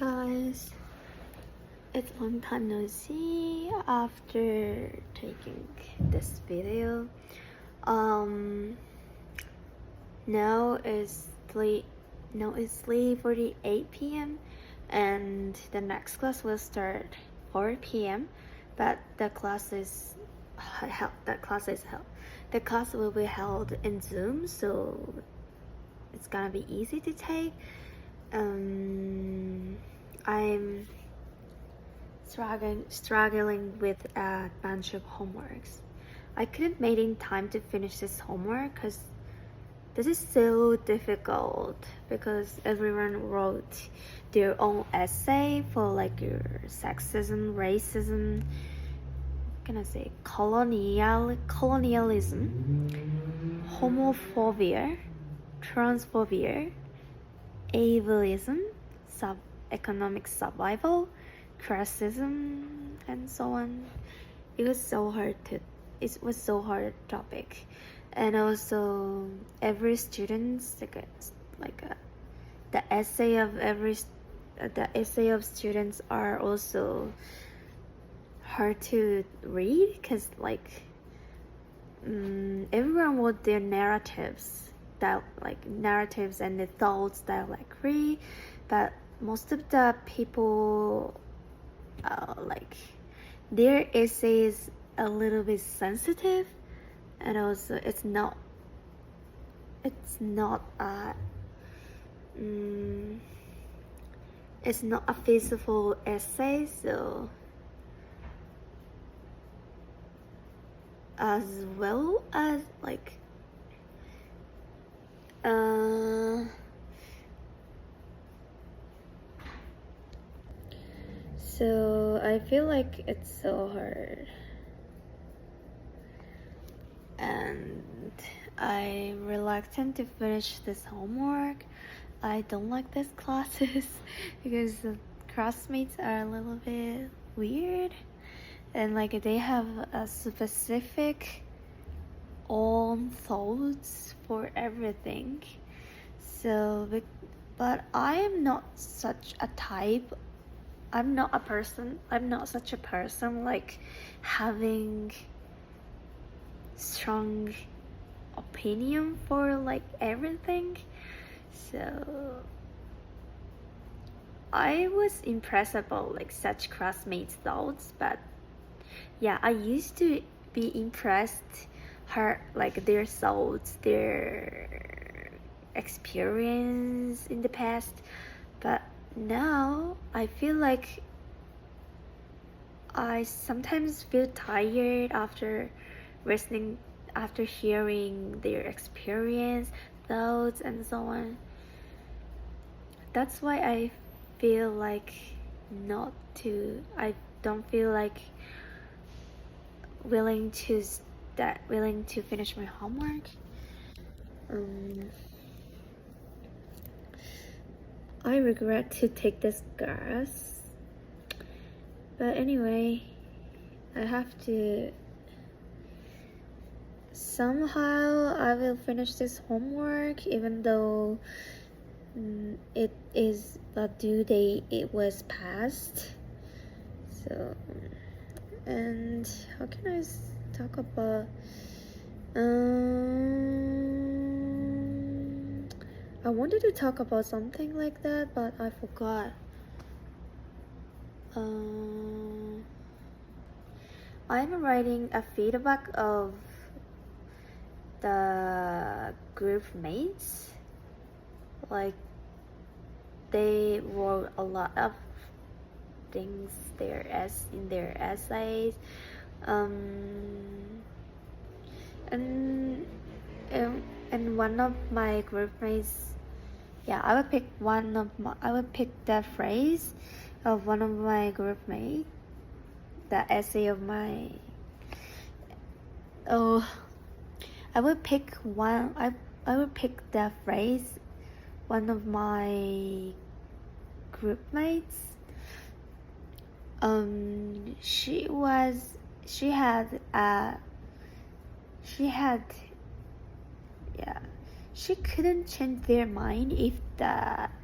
guys, it's long time no see after taking this video. Now it's 3:48 p.m. and the next class will start 4 p.m. But the class will be held in Zoom, so it's gonna be easy to take. I'm struggling with a bunch of homeworks. I couldn't make in time to finish this homework because this is so difficult because everyone wrote their own essay for like your sexism, racism, colonialism, homophobia, transphobia, ableism, economic survival, classism, and so on. It was so hard topic, and also every student's the essay of students are also hard to read because everyone wrote their narratives and the thoughts that I agree, but most of the people their essay is a little bit sensitive, and also it's not a feasible essay, so as well as so I feel like it's so hard, and I'm reluctant to finish this homework. I don't like these classes because the classmates are a little bit weird, and they have a specific own thoughts for everything. So, but I am not such a type. I'm not such a person like having strong opinion for everything. So I was impressed about such classmates' thoughts, but yeah, I used to be impressed their thoughts, their experience in the past, but now I feel like I sometimes feel tired after hearing their experience, thoughts, and so on. That's why I feel like I don't feel like willing to finish my homework. I regret to take this class, but anyway, I have to. Somehow I will finish this homework, even though it is the due date it was passed. So, and how can I talk about I wanted to talk about something like that, but I forgot. I'm writing a feedback of the group mates. They wrote a lot of things in their essays, and one of my group mates, I would pick the phrase of one of my group mates, the essay of my I would pick the phrase one of my group mates. She she couldn't change their mind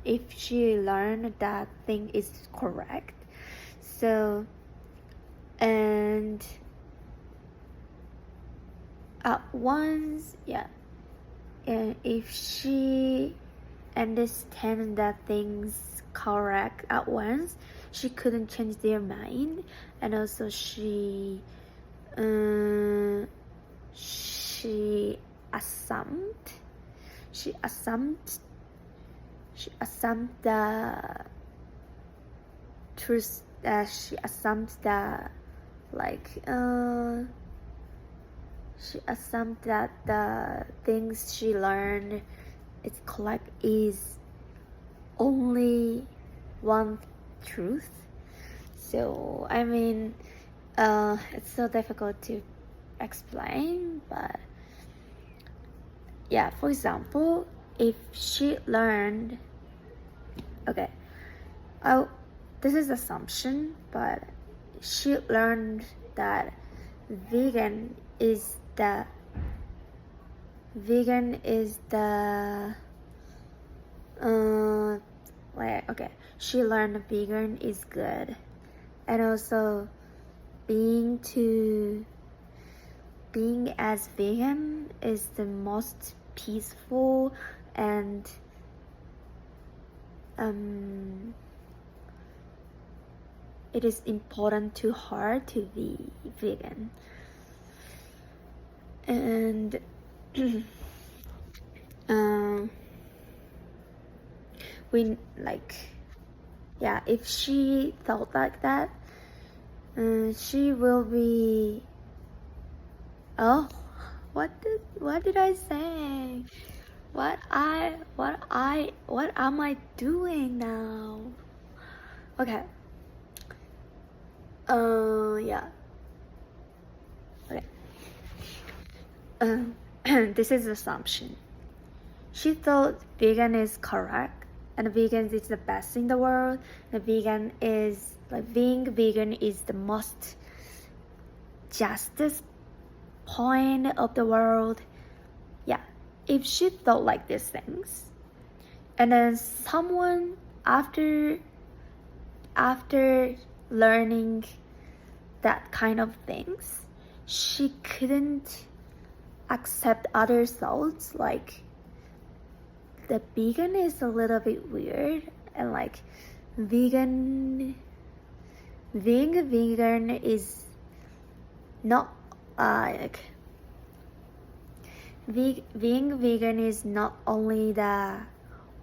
if she learned that thing is correct. So, and at once, yeah, and if she understand that things correct at once, she couldn't change their mind. And also she assumed she assumed she assumed the truth, she assumed that like she assumed that the things she learned is correct is only one truth. So I mean, it's so difficult to explain, but yeah, for example, if she learned, okay, oh, this is assumption, but she learned that vegan is the okay, she learned vegan is good, and also being as vegan is the most peaceful, and it is important to her to be vegan. And we like, yeah, if she thought like that, she will be, oh, what did I say? What am I doing now? Okay. Yeah. Okay. This is assumption. She thought vegan is correct, and vegan is the best in the world. The vegan is like being vegan is the most justice point of the world. Yeah, if she thought like these things, and then someone after learning that kind of things, she couldn't accept other thoughts, like the vegan is a little bit weird, and like being vegan is not like being vegan is not only the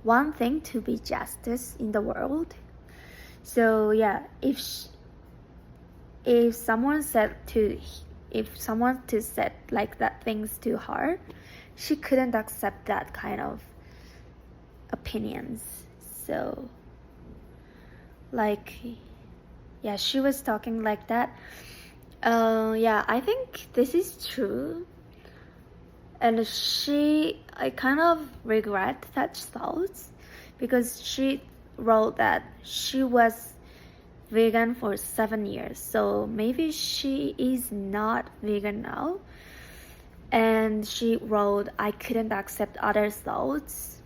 one thing to be justice in the world. So yeah, if someone said to said like that things to her, she couldn't accept that kind of opinions. So like, yeah, she was talking like that. Yeah, I think this is true, and I kind of regret such thoughts, because she wrote that she was vegan for 7 years, so maybe she is not vegan now. And she wrote, I couldn't accept other thoughts,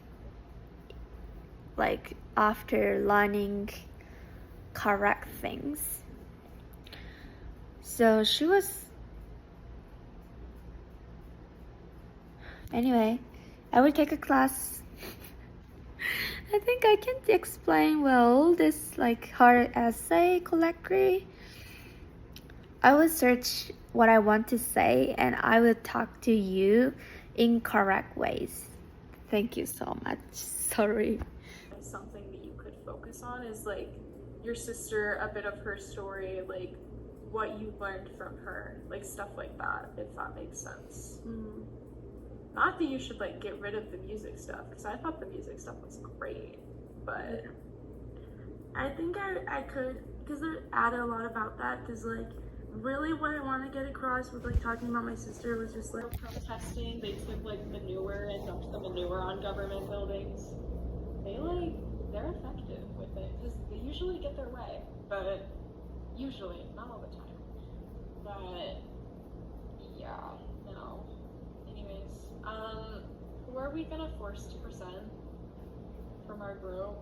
like after learning correct things. So she was, anyway, I will take a class. I think I can't explain well this like her essay correctly. I will search what I want to say, and I will talk to you in correct ways. Thank you so much. Sorry. Something that you could focus on is like your sister, a bit of her story, like what you learned from her, like stuff like that, if that makes sense. Not that you should like get rid of the music stuff, because I thought the music stuff was great, but I think I could, because they added a lot about that, because like really what I want to get across with like talking about my sister was just like protesting. They took like manure and dumped the manure on government buildings. They're effective with it, because they usually get their way, but usually, not all the time. But yeah, no. Anyways, Were we gonna force to present from our group?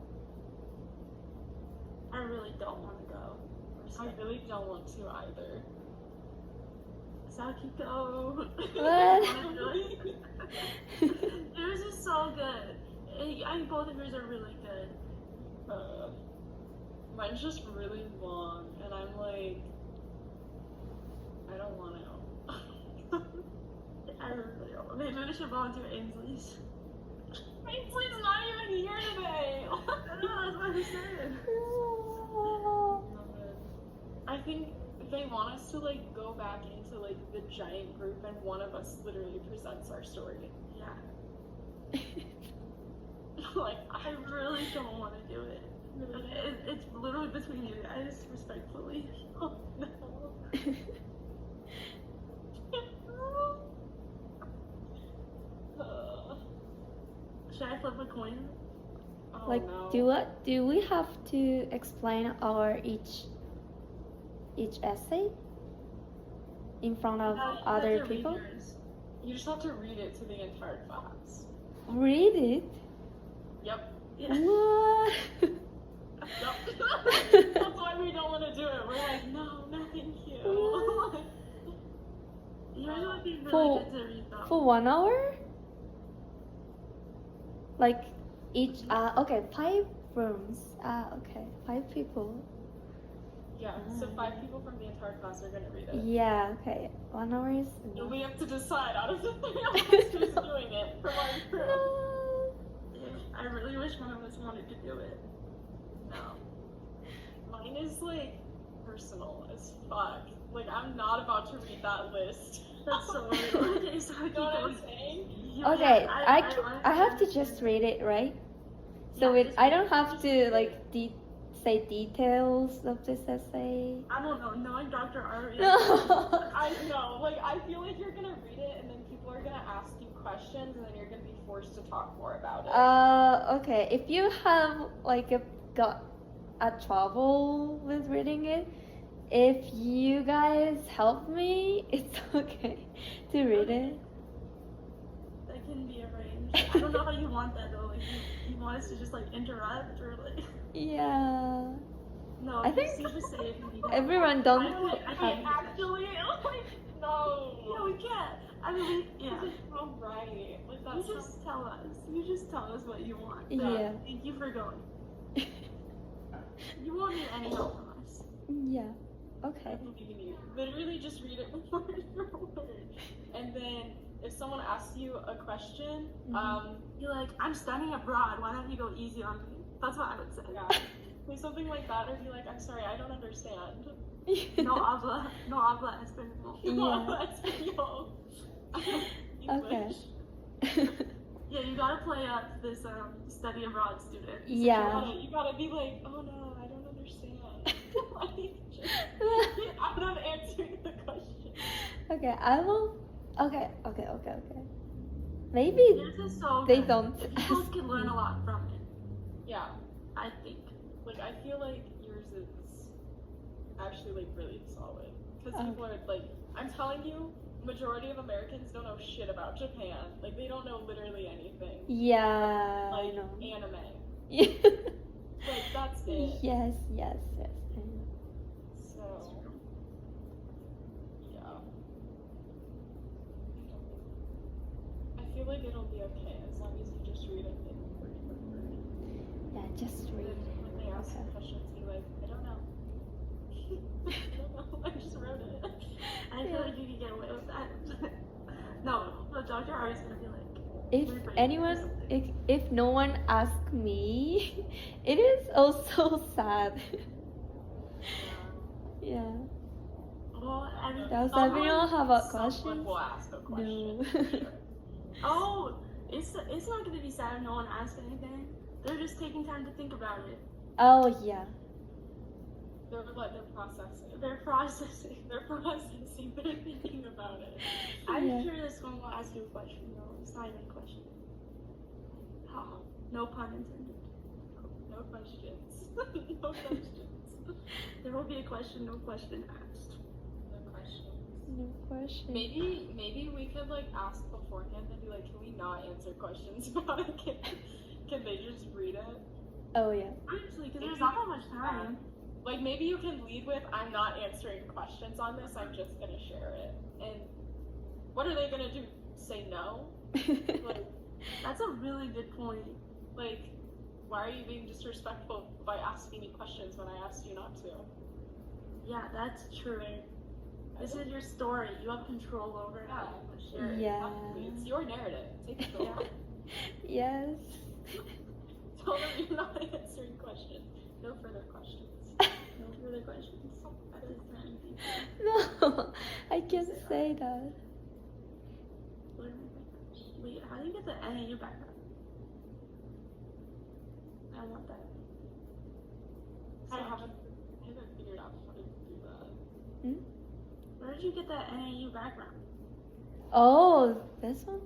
I really don't want to go. I really don't want to either. Saki, go. What? Yours is so good. I think both of yours are really good. Mine's just really long, and I'm like, I don't want to. I really don't. Maybe we should volunteer Ainsley's. Ainsley's not even here today. I know, that's what I said. I think they want us to like go back into like the giant group, and one of us literally presents our story. Yeah. Like I really don't want to do it. It's literally between you guys, respectfully. Oh no. Should I flip a coin? Oh, Like, no. do we have to explain our each essay in front of You have other to read people? yours. You just have to read it to the entire class. Read it? Yep. Yeah. What? Yep. That's why we don't want to do it. We're like, no, thank you. Yours would be really For- good to read though. For 1 hour? Like each okay, 5 rooms. Okay, 5 people. Yeah, so 5 people from the entire class are gonna read it. Yeah, okay. 1 hour is And enough. we have to decide out of the 3 of us who's doing it from our group. No. I really wish one of us wanted to do it. No. Mine is like personal as fuck. Like I'm not about to read that list. That's so weird. Okay, so You know what I'm saying? Okay, I honestly have to understand. just read it, right? So Yeah, it, just I read don't it. have Just to read like it. say details of this essay. I don't know. Knowing Dr. Ari. No. I know, like I feel like you're gonna read it and then people are gonna ask you questions and then you're gonna be forced to talk more about it. Okay. If you have like got a trouble with reading it, if you guys help me, it's okay to read it. That can be arranged. I don't know how you want that though. Like, you want us to just like interrupt or like. Yeah. No, I just, think you just say it if you need help. Everyone don't. I Wait, can't actually, like, no. Yeah, we can't. I mean, yeah. This is not right. Like You that's just tell us. You just tell us what you want. Yeah. Thank you for going. You won't need any help from us. Yeah. Okay. Literally just read it word for word. And then if someone asks you a question, You're like, I'm studying abroad. Why don't you go easy on me? That's what I would say. yeah, say something like that, or be like, I'm sorry, I don't understand. No habla español. Yeah. Espanol. Okay. English. Yeah, you gotta play up this study abroad student. Yeah. You gotta be like, oh no, I don't understand. Like, just, I'm not answering the question. Okay, I will. Okay. Maybe Yours is so they good. don't. People ask can learn me. a lot from it. Yeah, I think. like I feel like yours is actually like really solid because Okay. people are like, I'm telling you, majority of Americans don't know shit about Japan. Like they don't know literally anything. Yeah, I Like know. anime. Yeah. Like that's it. Yes. I know. So yeah. I feel like it'll be okay as long as you just read it like word for word. Yeah, just And read. then when they ask you Okay. questions, be like, I don't know. I don't know. I just wrote it. I feel like you can get away with that. No, but Dr. Ari's gonna be like, If refrain or anyone, something. if no one asks me, it is also sad. Yeah. Well, I mean, Does someone- everyone have a Someone question? will ask a question. No. for sure. Oh, it's not gonna be sad if no one asks anything. They're just taking time to think about it. Oh yeah. They're processing. They're processing. They're processing. They're thinking about it. I'm Yeah. sure this one will ask you a question though. It's not even a question. Ha. No pun intended. No questions. No questions. There will be a question, no question asked. No questions. new question. Maybe we could like ask beforehand and be like, can we not answer questions about it? Can they just read it? Oh yeah. Actually, because there's not that much time. Like maybe you can lead with, I'm not answering questions on this, I'm just gonna share it. And what are they gonna do? Say no? Like, That's a really good point. like, why are you being disrespectful by asking me questions when I asked you not to? Yeah, that's true. This is your story. You have control over it. Yeah, share it. Yeah. Exactly. It's your narrative. Take control. Yes. Tell them you're not answering questions. No further questions. No further questions. That is fine. No, I can't say that. Wait, how do you get the NAU background? I want that. I haven't figured out how to do that. Hmm? Where did you get that NAU background? Oh, this one?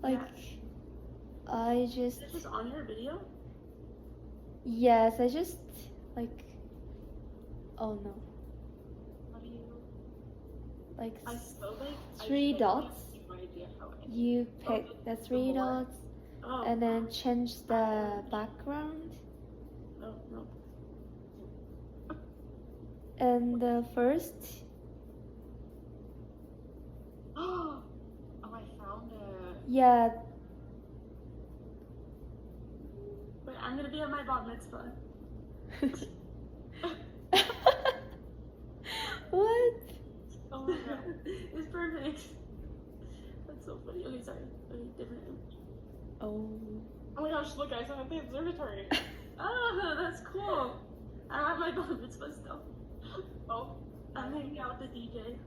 Like, Yeah. I just. Is this on your video? Yes, I just. Like. Oh no. How do you? Like, I still like. three I dots. have no idea how I. you pick the three more. dots Oh. and then change the background. Oh, no. And the first. Oh, I found it. Yeah. Wait, I'm gonna be at my bat mitzvah. What? Oh my god. It's perfect. That's so funny. Okay, sorry. Okay, different image. Oh. Oh my gosh, look guys, I'm at the observatory. Oh, that's cool. I'm at my bat mitzvah still. Oh. I'm hanging out with the DJ.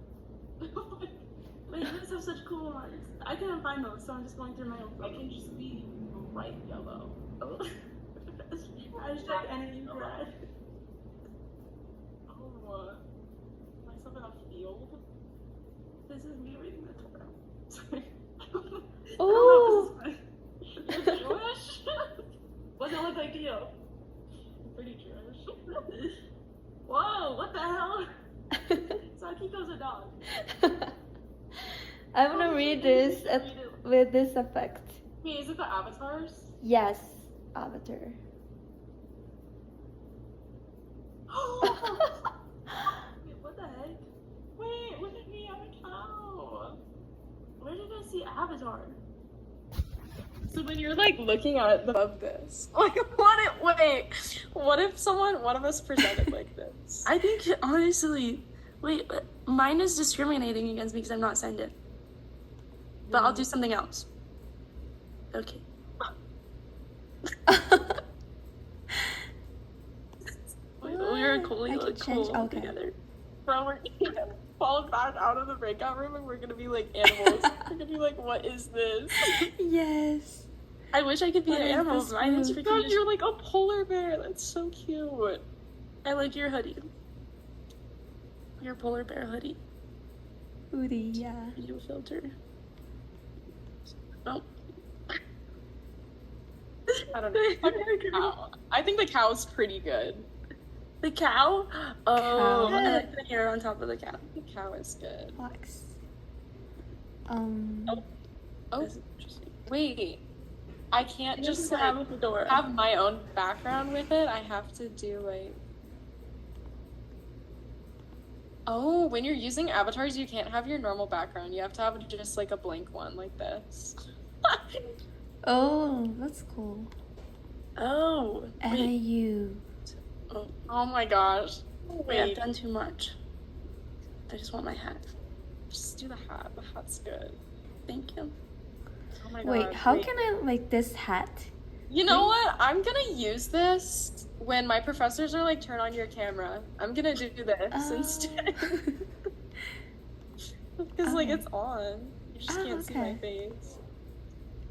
Wait, you guys have such cool ones. I couldn't find those, so I'm just going through my own I phone. can just be bright yellow. Oh. Hashtag NAU grad. Oh. Myself in a field. This is me reading the Torah. Sorry. Oh. I don't know if this is You're funny. Jewish? What does it look like to you? I'm pretty Jewish. Whoa, what the hell? Sakiko's a dog. I'm gonna read this with this effect. Wait, is it the avatars? Yes, Avatar. Wait, what the heck? Wait, look at me, I'm a cow. Where did I see Avatar? So when you're like looking at above this, like what if one of us presented like this? I think, honestly, wait, mine is discriminating against me because I'm not signed in. But I'll do something else. Okay. Wait, we're cool. I We can look change- cool okay. together. Bro, we're gonna fall back out of the breakout room and we're gonna be like animals. We're gonna be like, what is this? Yes. I wish I could be What an is animal. this Mine is food? freaking. God, you're like a polar bear. That's so cute. I like your hoodie. Your polar bear hoodie. Hoodie, yeah. Video filter. Oh. I don't know. Cow. I think the cow's pretty good. The cow? Oh, Cow. I like the hair on top of the cow. The cow is good. Fox. Oh, That's interesting. wait. I can't just like have a fedora. have my own background with it. I have to do like. Oh, when you're using avatars, you can't have your normal background. You have to have just like a blank one like this. Oh, that's cool. Oh, wait. NAU. Oh my gosh. Wait, I've Wait, done too much. I just want my hat. just do the hat. The hat's good. Thank you. Oh my god. Wait, how wait. can I like this hat? You know what? I'm gonna use this when my professors are like, turn on your camera. I'm gonna do this instead. Because like Oh. it's on. You just Oh, can't see my okay. face.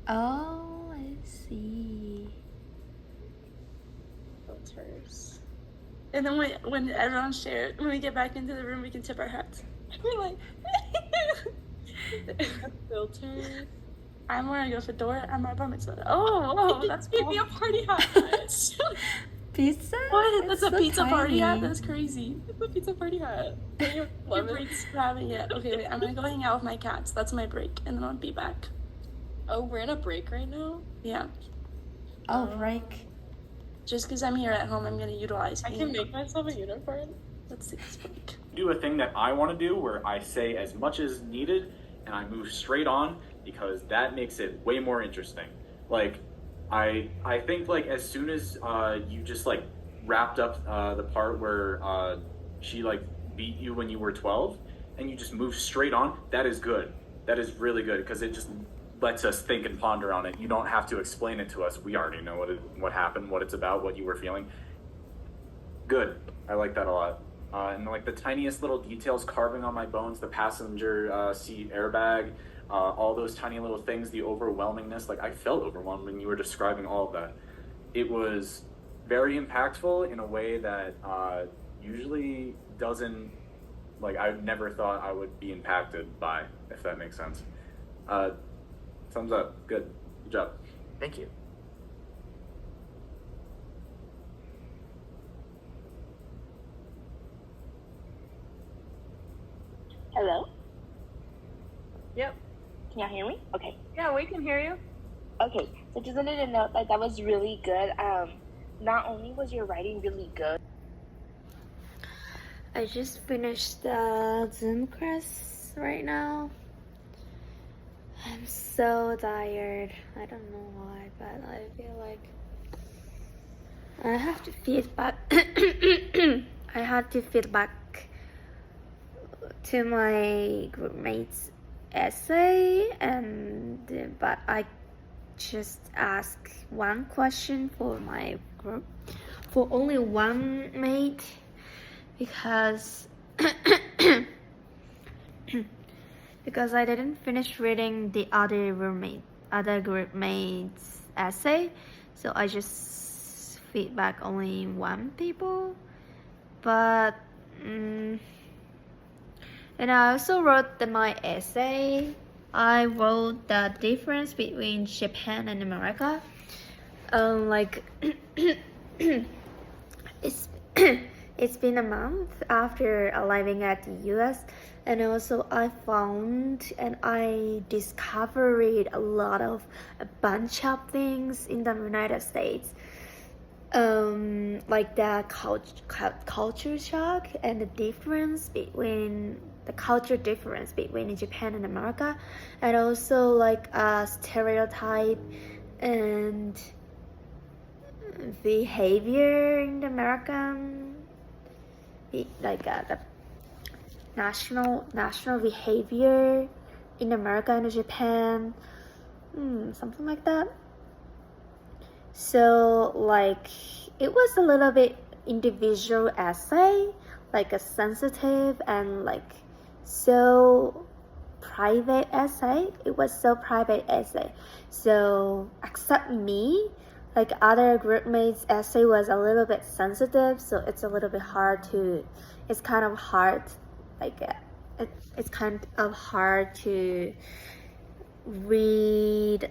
Oh, I see. Filters. And then when everyone's shared, when we get back into the room, we can tip our hats. We're like filter. I'm wearing a fedora and my bar mitzvah. Oh, that's Give cool. me a party hat. pizza? What? It's That's a so pizza party hat? tiny. That's crazy. It's a pizza party hat. Your break's grabbing it. Okay, wait, I'm gonna go hang out with my cats. That's my break, and then I'll be back. Oh, we're in a break right now? Yeah. Oh, break. Just because I'm here at home, I'm gonna utilize I hanging can out. make myself a unicorn. Let's take this break. Do a thing that I want to do where I say as much as needed and I move straight on because that makes it way more interesting. Like, I think like as soon as you just like wrapped up the part where she like beat you when you were 12 and you just move straight on, that is good. That is really good because it just lets us think and ponder on it. You don't have to explain it to us. We already know what happened, what it's about, what you were feeling. Good. I like that a lot. And like the tiniest little details, carving on my bones, the passenger seat airbag, all those tiny little things, the overwhelmingness. Like I felt overwhelmed when you were describing all of that. It was very impactful in a way that usually doesn't. Like I never thought I would be impacted by, if that makes sense. Thumbs up. Good job. Thank you. Hello? Yep. Can y'all hear me? Okay. Yeah, we can hear you. Okay. So just wanted to note that was really good. Not only was your writing really good. I just finished the Zoom class right now. I'm so tired. I don't know why, but I feel like I have to feedback. I had to feedback to my group mates' essay, but I just asked one question for my group, for only one mate, because because I didn't finish reading the other group mates' essay, so I just feedback only one people. But and I also wrote my essay. I wrote the difference between Japan and America. Like it's been a month after arriving at the US, and also I found and I discovered a bunch of things in the United States. Like the culture shock and the culture difference between Japan and America, and also like a stereotype and behavior in the American, like the national behavior in America and Japan, something like that. So like it was a little bit individual essay, like a sensitive and like so private essay. It was so private essay. So except me, like other group mates' essay was a little bit sensitive, so it's a little bit hard to. It's kind of hard, like it's kind of hard to read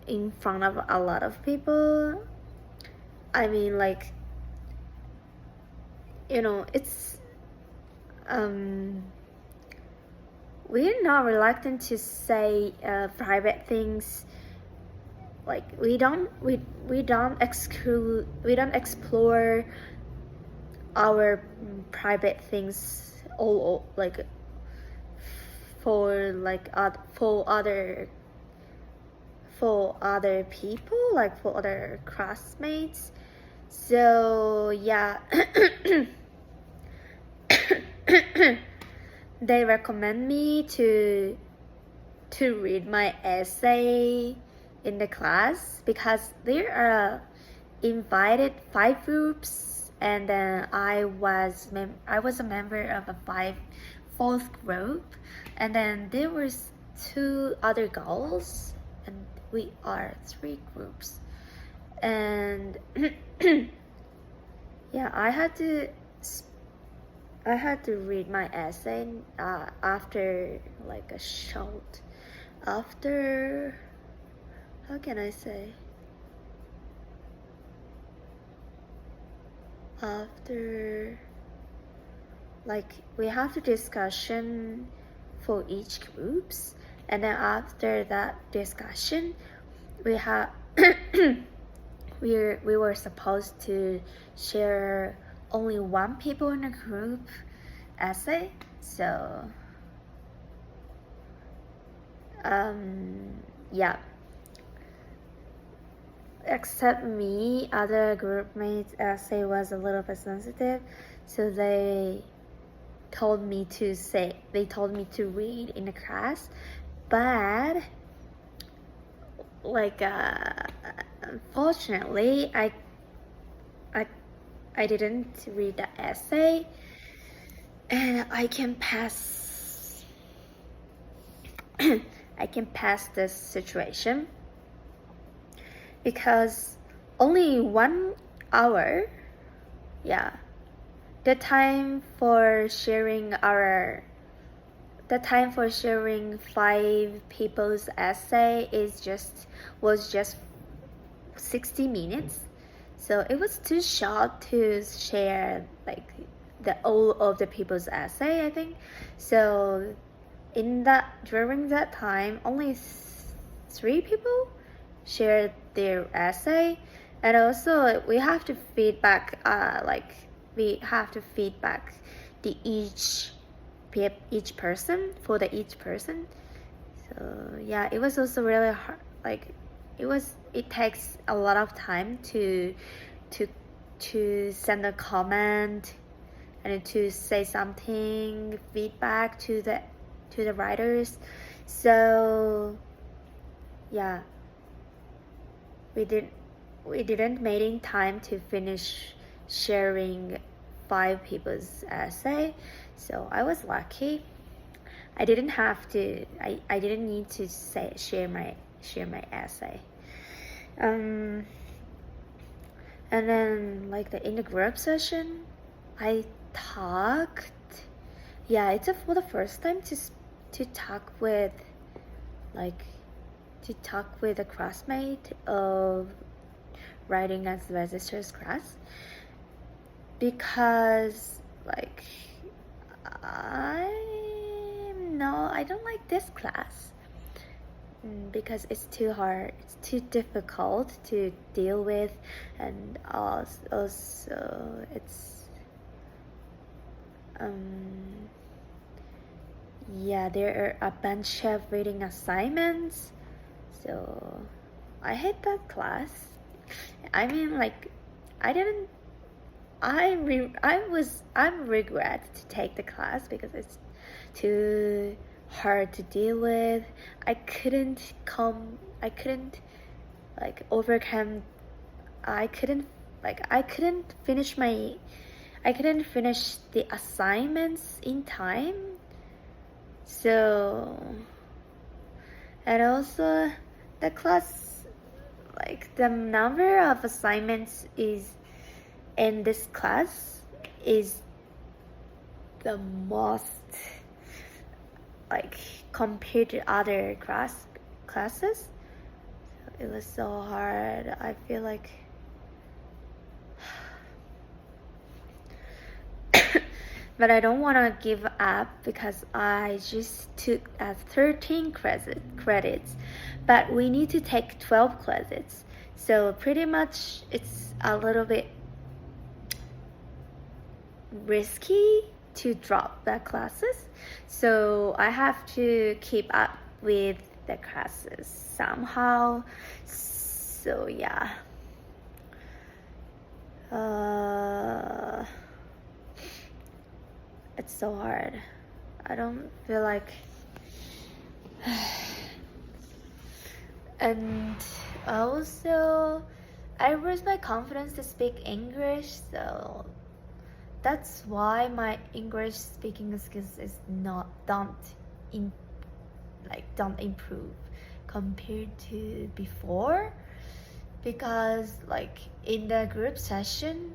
in front of a lot of people. I mean, like, you know, it's we're not reluctant to say private things. Like we don't explore our private things all like for other people, like for other classmates. So yeah. They recommend me to read my essay in the class because there are invited 5 groups, and then I was a member of a fourth group, and then there was 2 other girls, and we are 3 groups. And yeah, I had to read my essay after like a short, after, how can I say? after, like, we have the discussion for each groups, and then after that discussion we have we were supposed to share only one people in a group essay. So yeah, except me, other group mates essay was a little bit sensitive, so they told me to read in the class, but like unfortunately I didn't read the essay, and I can pass I can pass this situation because only 1 hour, yeah, the time for sharing 5 people's essay was just 60 minutes. So it was too short to share like all of the people's essay, I think. So during that time, only 3 people shared their essay, and also we have to feedback the each person. So yeah, it was also really hard. Like it takes a lot of time to send a comment and to say something feedback to the writers. So yeah, we didn't make in time to finish sharing 5 people's essay. So I was lucky. I didn't need to share my essay. And then like in the group session, I talked. Yeah, it's for the first time to talk with a classmate of writing as registers class, because like I don't like this class because it's too hard, it's too difficult to deal with, and also it's yeah, there are a bunch of reading assignments, so I hate that class. I mean, like, I'm regret to take the class because it's too hard to deal with. I couldn't finish the assignments in time. So, and also the class, like the number of assignments is in this class is the most, like, compared to other classes. So it was so hard. I feel like but I don't want to give up because I just took 13 credits, but we need to take 12 credits. So pretty much it's a little bit risky to drop the classes. So I have to keep up with the classes somehow. So yeah. It's so hard. I don't feel like and also I lose my confidence to speak English, so that's why my English speaking skills is don't improve compared to before, because like in the group session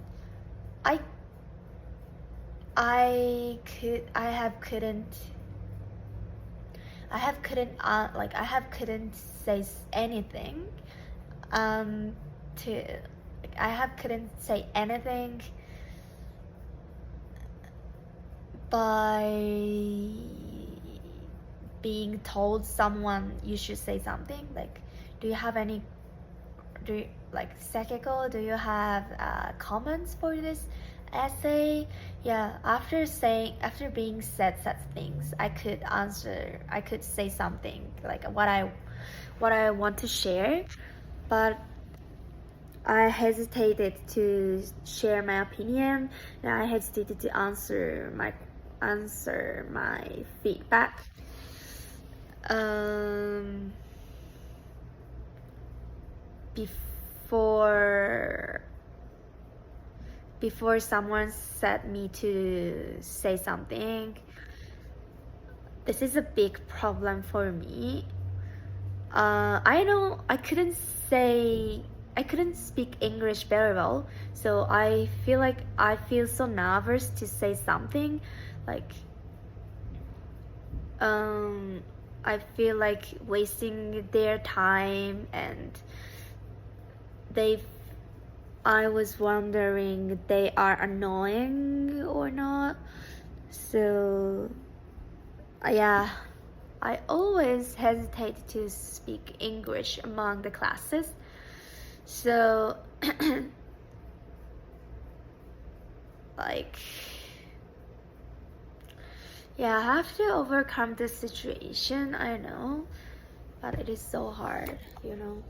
I couldn't say anything couldn't say anything by being told someone you should say something. Like, do you have any, like, Sekiko, do you have comments for this essay? Yeah, after being said such things, I could say something like what I want to share, but I hesitated to share my opinion, and I hesitated to answer my feedback. Before someone said me to say something, this is a big problem for me. I couldn't speak English very well, so I feel so nervous to say something. Like, I feel like wasting their time, and I was wondering they are annoying or not. So yeah, I always hesitate to speak English among the classes. So like, yeah, I have to overcome this situation, I know, but it is so hard, you know.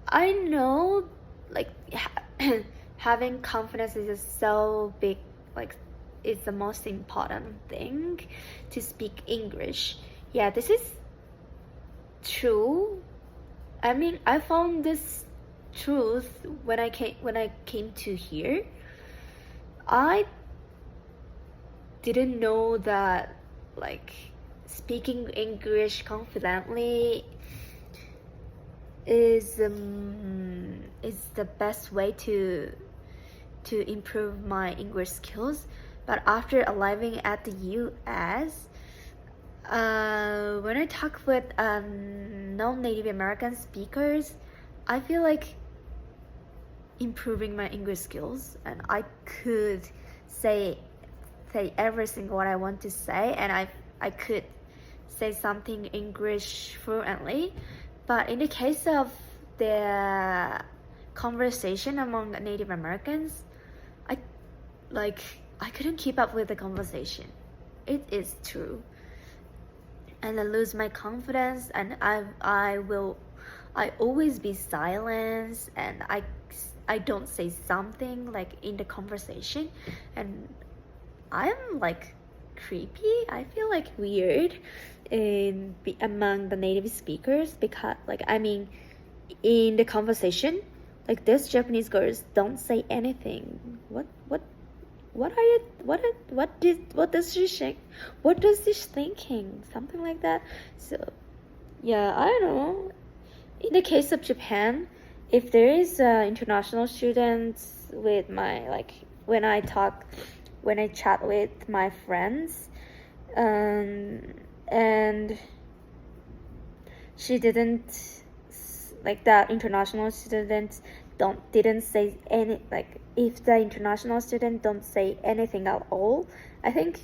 I know, like, having confidence is so big, like, it's the most important thing to speak English. Yeah, this is true. I mean, I found this truth when I came to here. I didn't know that, like, speaking English confidently is the best way to improve my English skills. But after arriving at the US, when I talk with non-Native American speakers, I feel like improving my English skills, and I could say every single what I want to say, and I could say something English fluently. But in the case of the conversation among Native Americans, I couldn't keep up with the conversation. It is true. And I lose my confidence, and I always be silent, and I don't say something like in the conversation, and I'm like creepy. I feel like weird among the native speakers, because, like, I mean, in the conversation, like, these Japanese girls don't say anything. What does she think? What does she thinking? Something like that. So yeah, I don't know. In the case of Japan, if there is international students with my, like, when I chat with my friends, and she didn't, like, that international student didn't say any, like, if the international student don't say anything at all, I think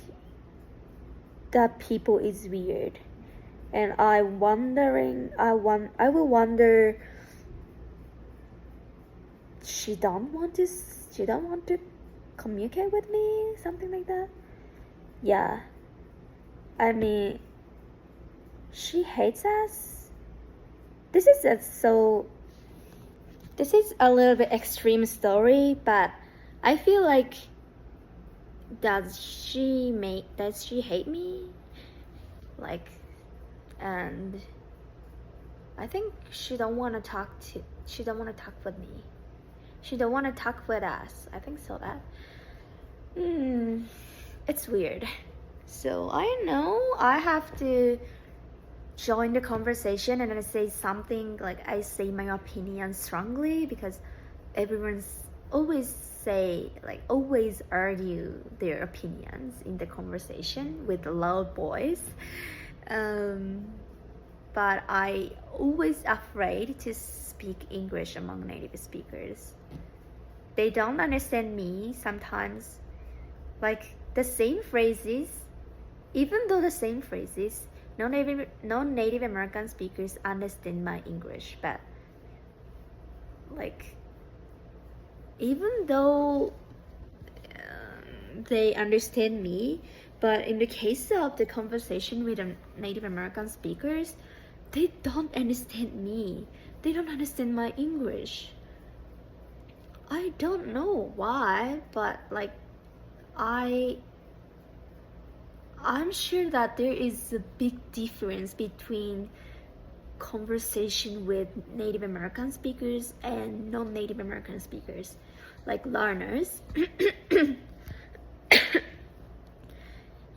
that people is weird, and I will wonder, she don't want to communicate with me, something like that. Yeah, I mean, she hates us. This is a little bit extreme story, but I feel like, does she hate me? Like, and I think she don't want to talk with me. She don't want to talk with us. I think so. That it's weird. So I know I have to join the conversation and I say something, like, I say my opinion strongly, because everyone's always argue their opinions in the conversation with a loud voice. But I always afraid to speak English among native speakers. they don't understand me sometimes. Like the same phrases, even though the same phrases, no Native American speakers understand my English, but like even though they understand me, but in the case of the conversation with the Native American speakers, they don't understand me. They don't understand my English. I don't know why, but like I'm sure that there is a big difference between conversation with Native American speakers and non-Native American speakers, like learners.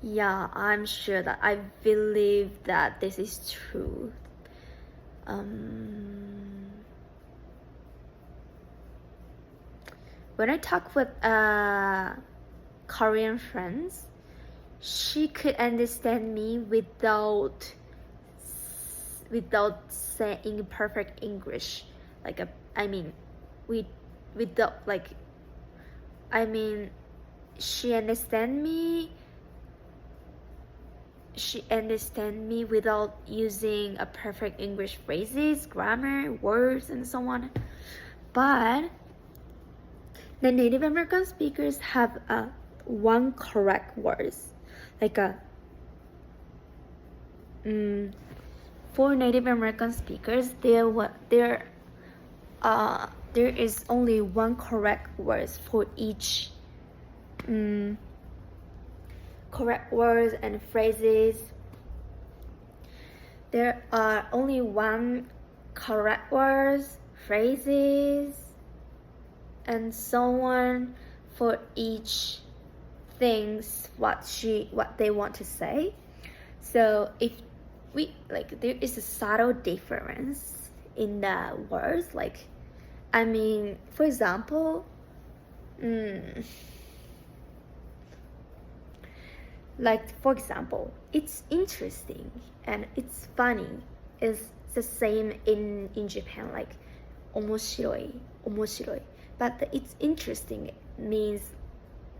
Yeah, I'm sure that I believe that this is true. When I talk with Korean friends, she could understand me without saying perfect English. Like without like, she understand me. She understand me without using a perfect English phrases, grammar, words, and so on. But the Native American speakers have one correct words, like for Native American speakers, there is only one correct words for each correct words and phrases. There are only one correct words, phrases, and so on for each things what they want to say. So if we like, there is a subtle difference in the words. Like, for example, it's interesting and it's funny is the same in Japan, like 面白い, but the it's interesting means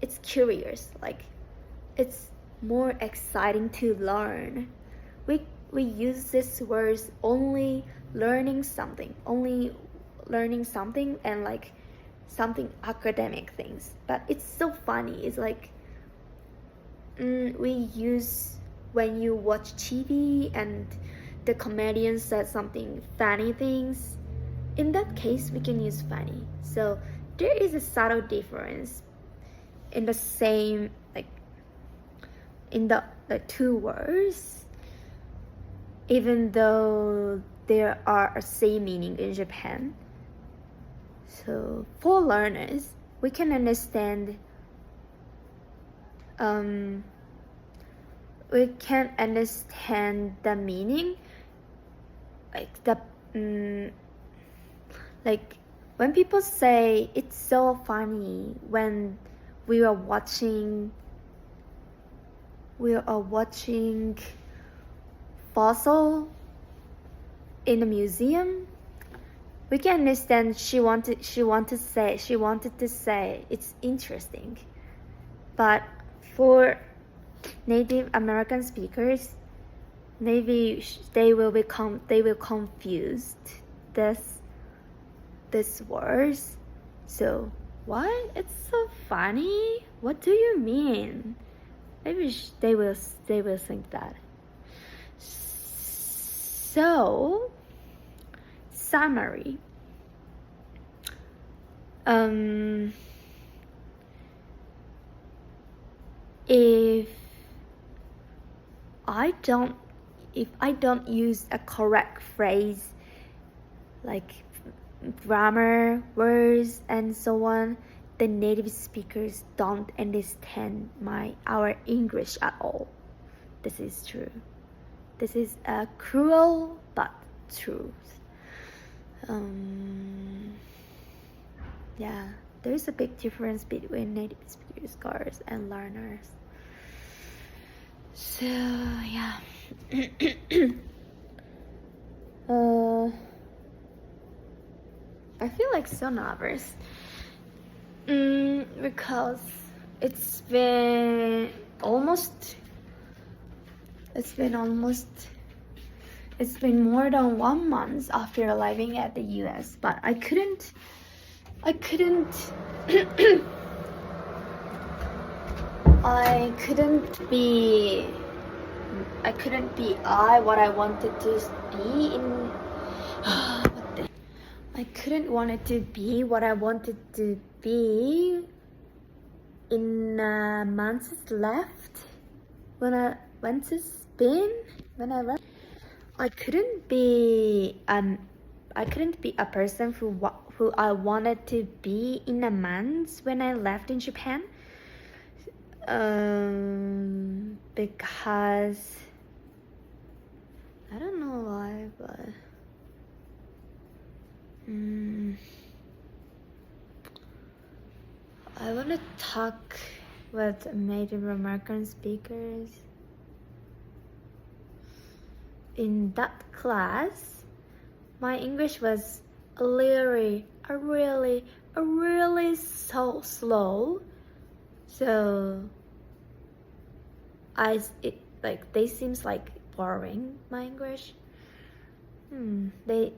it's curious, like it's more exciting to learn. We use these words only learning something and like something academic things, but it's so funny. It's like we use when you watch TV and the comedian said something funny things. In that case, we can use funny. So there is a subtle difference in the same, like in the two words, even though there are a same meaning in Japan. So for learners, we can understand the meaning, like like when people say it's so funny when we are watching fossil in a museum, we can understand she wanted to say it's interesting. But for Native American speakers, maybe they will confuse this words. So what? It's so funny. What do you mean? Maybe they will think that. So summary. If I don't use a correct phrase, like grammar, words, and so on, the native speakers don't understand our English at all. This is true. This is a cruel but truth. Yeah, there's a big difference between native speakers and learners. So yeah. I feel like so nervous. Because it's been almost it's been more than 1 month after arriving at the US, but I couldn't I couldn't be what I wanted to be in I couldn't want it to be what I wanted to be in months left when I went to Spain. I couldn't be a person who I wanted to be in a month when I left in Japan. Because I don't know why, but I want to talk with Native American speakers. In that class, my English was really so slow. So they seems like boring, my English. They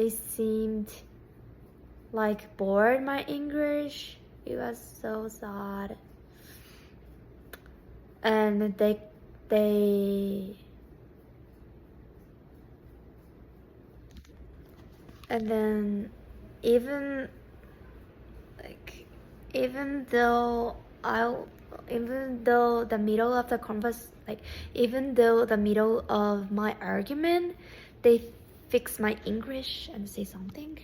seemed like bored my English. It was so sad. And and then even though the middle of the converse, even though the middle of my argument, they fix my English and say something.